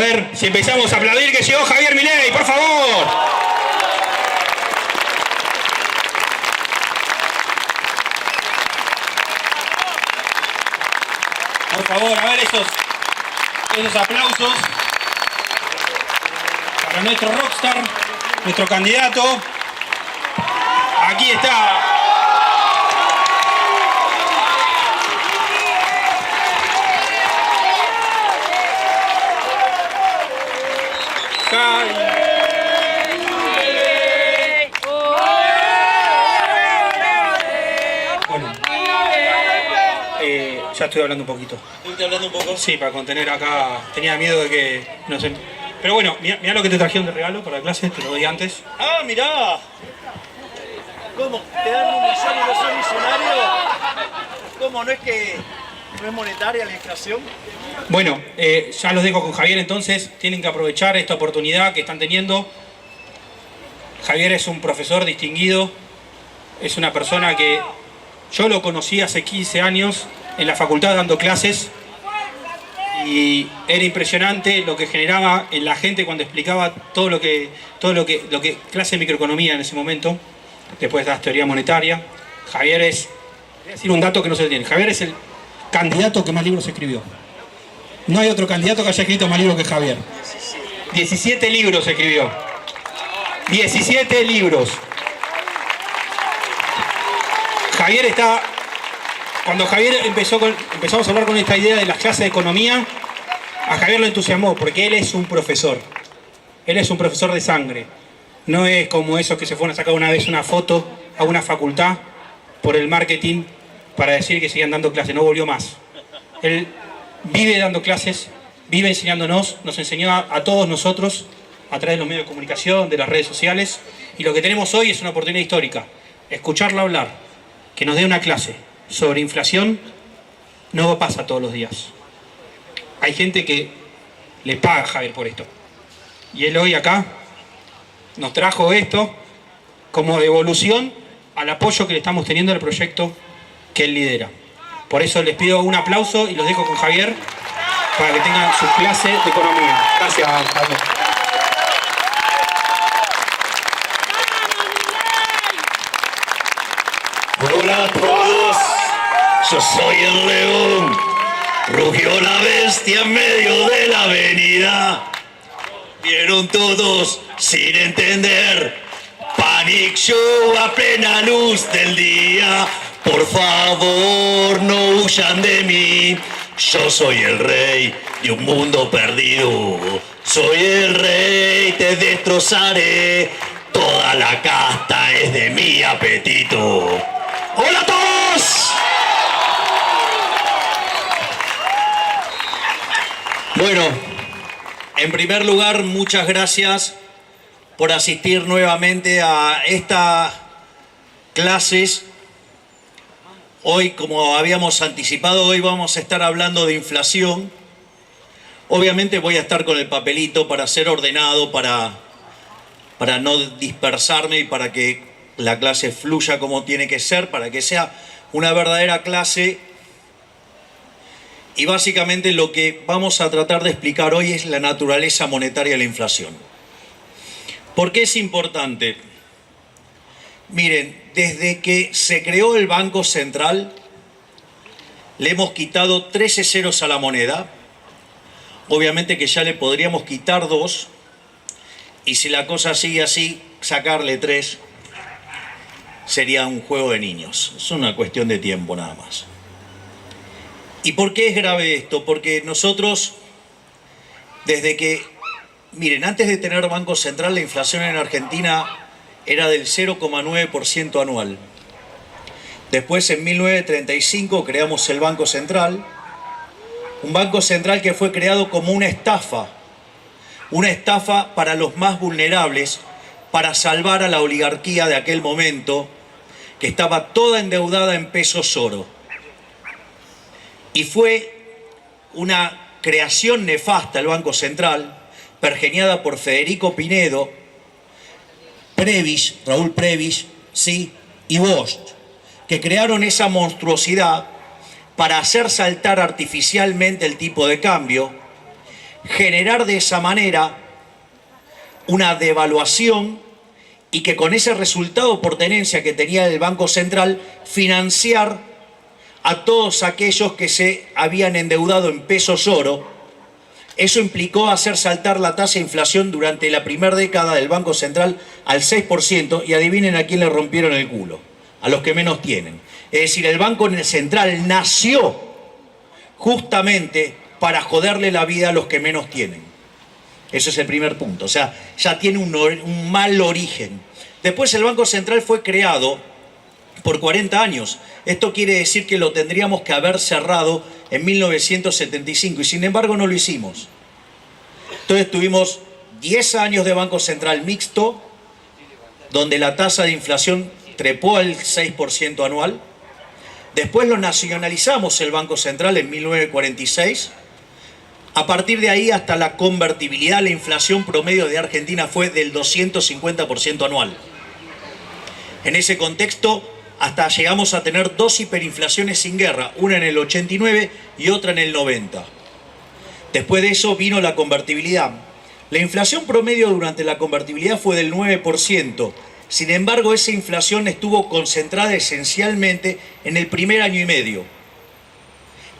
ver si empezamos a aplaudir que llegó Javier Milei, por favor. Por favor, a ver esos aplausos para nuestro rockstar, nuestro candidato. Aquí está. Bueno, ya estoy hablando un poquito. ¿Estuviste hablando un poco? Sí, para contener acá. Tenía miedo de que no sé. Pero bueno, mirá lo que te trajeron de regalo para la clase, te lo doy antes. ¡Ah, mirá! ¿Cómo? ¿Te dan un millón y no sos millonario? ¿Cómo? ¿No es que no es monetaria la inflación? Bueno, ya los dejo con Javier entonces. Tienen que aprovechar esta oportunidad que están teniendo. Javier es un profesor distinguido. Es una persona que yo lo conocí hace 15 años en la facultad dando clases. Y era impresionante lo que generaba en la gente cuando explicaba todo lo que clase de microeconomía en ese momento. Después de la teoría monetaria. Javier es, voy a decir un dato que no se tiene. Javier es el candidato que más libros escribió. No hay otro candidato que haya escrito más libros que Javier. 17 libros escribió. 17 libros. Javier está... Cuando Javier empezamos a hablar con esta idea de las clases de economía, a Javier lo entusiasmó porque él es un profesor. Él es un profesor de sangre. No es como esos que se fueron a sacar una vez una foto a una facultad por el marketing para decir que seguían dando clases. No volvió más. Él vive dando clases, vive enseñándonos, nos enseñó a todos nosotros a través de los medios de comunicación, de las redes sociales. Y lo que tenemos hoy es una oportunidad histórica. Escucharlo hablar, que nos dé una clase sobre inflación, no pasa todos los días. Hay gente que le paga a Javier por esto. Y él hoy acá nos trajo esto como devolución al apoyo que le estamos teniendo al proyecto que él lidera. Por eso les pido un aplauso y los dejo con Javier para que tengan su clase de economía. Gracias, Javier. Hola a todos, yo soy el león, rugió la bestia en medio de la avenida. Vieron todos sin entender, Panic Show a plena luz del día. Por favor, no huyan de mí, yo soy el rey de un mundo perdido. Soy el rey, te destrozaré, toda la casta es de mi apetito. ¡Hola a todos! Bueno, en primer lugar, muchas gracias por asistir nuevamente a estas clases. Hoy, como habíamos anticipado, hoy vamos a estar hablando de inflación. Obviamente voy a estar con el papelito para ser ordenado, para no dispersarme y para que la clase fluya como tiene que ser, para que sea una verdadera clase. Y básicamente lo que vamos a tratar de explicar hoy es la naturaleza monetaria de la inflación. ¿Por qué es importante? Miren, desde que se creó el Banco Central, le hemos quitado 13 ceros a la moneda. Obviamente que ya le podríamos quitar 2. Y si la cosa sigue así, sacarle 3 sería un juego de niños. Es una cuestión de tiempo nada más. ¿Y por qué es grave esto? Porque nosotros, desde que... Miren, antes de tener Banco Central, la inflación en Argentina era del 0,9% anual. Después, en 1935, creamos el Banco Central. Un Banco Central que fue creado como una estafa para los más vulnerables, para salvar a la oligarquía de aquel momento, que estaba toda endeudada en pesos oro. Y fue una creación nefasta el Banco Central, pergeñada por Federico Pinedo, Raúl Prebisch, ¿sí? Y Bosch, que crearon esa monstruosidad para hacer saltar artificialmente el tipo de cambio, generar de esa manera una devaluación y que con ese resultado por tenencia que tenía el Banco Central, financiar a todos aquellos que se habían endeudado en pesos oro. Eso implicó hacer saltar la tasa de inflación durante la primera década del Banco Central al 6%, y adivinen a quién le rompieron el culo: a los que menos tienen. Es decir, el Banco Central nació justamente para joderle la vida a los que menos tienen. Ese es el primer punto. O sea, ya tiene un mal origen. Después el Banco Central fue creado por 40 años. Esto quiere decir que lo tendríamos que haber cerrado en 1975 y sin embargo no lo hicimos. Entonces tuvimos 10 años de Banco Central mixto, donde la tasa de inflación trepó al 6% anual. Después lo nacionalizamos el Banco Central en 1946. A partir de ahí hasta la convertibilidad, la inflación promedio de Argentina fue del 250% anual. En ese contexto, hasta llegamos a tener 2 hiperinflaciones sin guerra, una en el 89 y otra en el 90. Después de eso vino la convertibilidad. La inflación promedio durante la convertibilidad fue del 9%. Sin embargo, esa inflación estuvo concentrada esencialmente en el primer año y medio.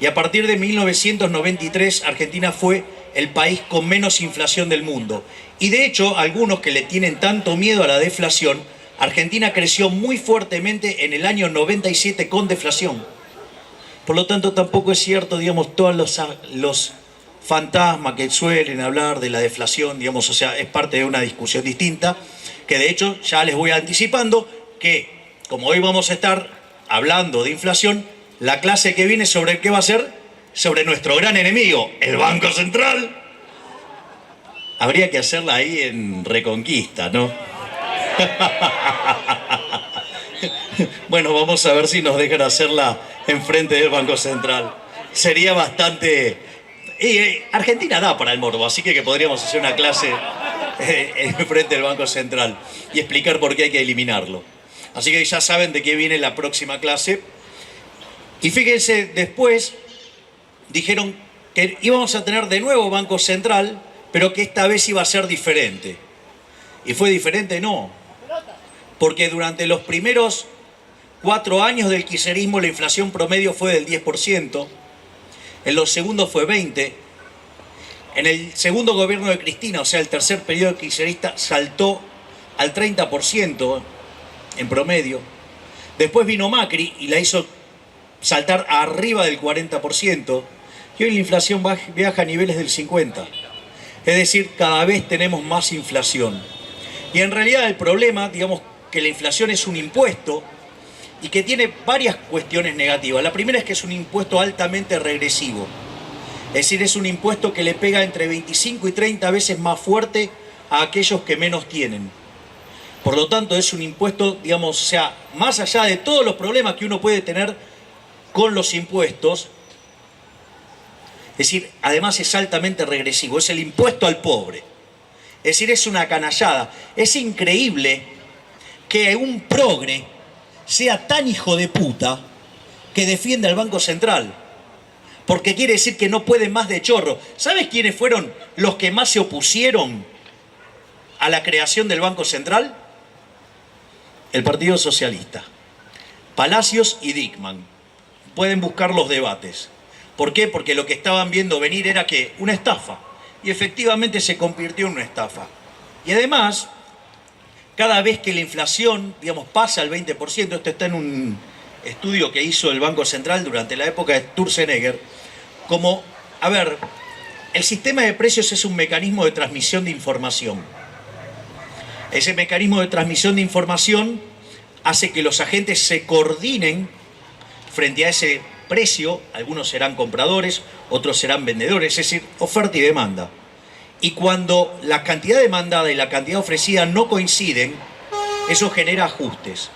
Y a partir de 1993, Argentina fue el país con menos inflación del mundo. Y de hecho, algunos que le tienen tanto miedo a la deflación, Argentina creció muy fuertemente en el año 97 con deflación. Por lo tanto, tampoco es cierto, digamos, todos los fantasmas que suelen hablar de la deflación, digamos, o sea, es parte de una discusión distinta, que de hecho ya les voy anticipando que, como hoy vamos a estar hablando de inflación, la clase que viene sobre qué va a ser, sobre nuestro gran enemigo, el Banco Central. Habría que hacerla ahí en Reconquista, ¿no? Bueno, vamos a ver si nos dejan hacerla enfrente del Banco Central. Sería bastante... Argentina da para el morbo, así que podríamos hacer una clase enfrente del Banco Central y explicar por qué hay que eliminarlo. Así que ya saben de qué viene la próxima clase. Y fíjense, después dijeron que íbamos a tener de nuevo Banco Central, pero que esta vez iba a ser diferente. ¿Y fue diferente? No. Porque durante los primeros 4 años del kirchnerismo la inflación promedio fue del 10%, en los segundos fue 20%, en el segundo gobierno de Cristina, o sea, el tercer periodo kirchnerista, saltó al 30% en promedio. Después vino Macri y la hizo saltar arriba del 40%, y hoy la inflación viaja a niveles del 50%. Es decir, cada vez tenemos más inflación. Y en realidad el problema, digamos, que la inflación es un impuesto y que tiene varias cuestiones negativas. La primera es que es un impuesto altamente regresivo. Es decir, es un impuesto que le pega entre 25 y 30 veces más fuerte a aquellos que menos tienen. Por lo tanto, es un impuesto, digamos, o sea, más allá de todos los problemas que uno puede tener con los impuestos, es decir, además es altamente regresivo, es el impuesto al pobre. Es decir, es una canallada. Es increíble que un progre sea tan hijo de puta que defiende al Banco Central. Porque quiere decir que no puede más de chorro. ¿Sabes quiénes fueron los que más se opusieron a la creación del Banco Central? El Partido Socialista. Palacios y Dickmann. Pueden buscar los debates. ¿Por qué? Porque lo que estaban viendo venir era que una estafa. Y efectivamente se convirtió en una estafa. Y además, cada vez que la inflación, digamos, pasa al 20%, esto está en un estudio que hizo el Banco Central durante la época de Sturzenegger, como, a ver, el sistema de precios es un mecanismo de transmisión de información. Ese mecanismo de transmisión de información hace que los agentes se coordinen frente a ese precio. Algunos serán compradores, otros serán vendedores, es decir, oferta y demanda. Y cuando la cantidad demandada y la cantidad ofrecida no coinciden, eso genera ajustes.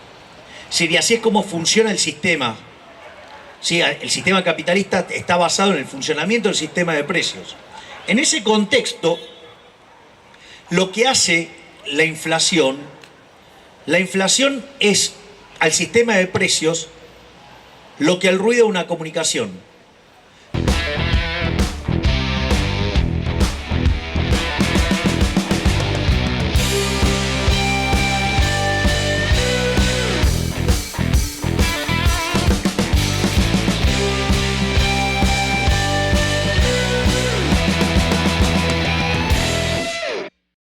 Y así es como funciona el sistema. Sí, el sistema capitalista está basado en el funcionamiento del sistema de precios. En ese contexto, lo que hace la inflación es al sistema de precios lo que el ruido de una comunicación.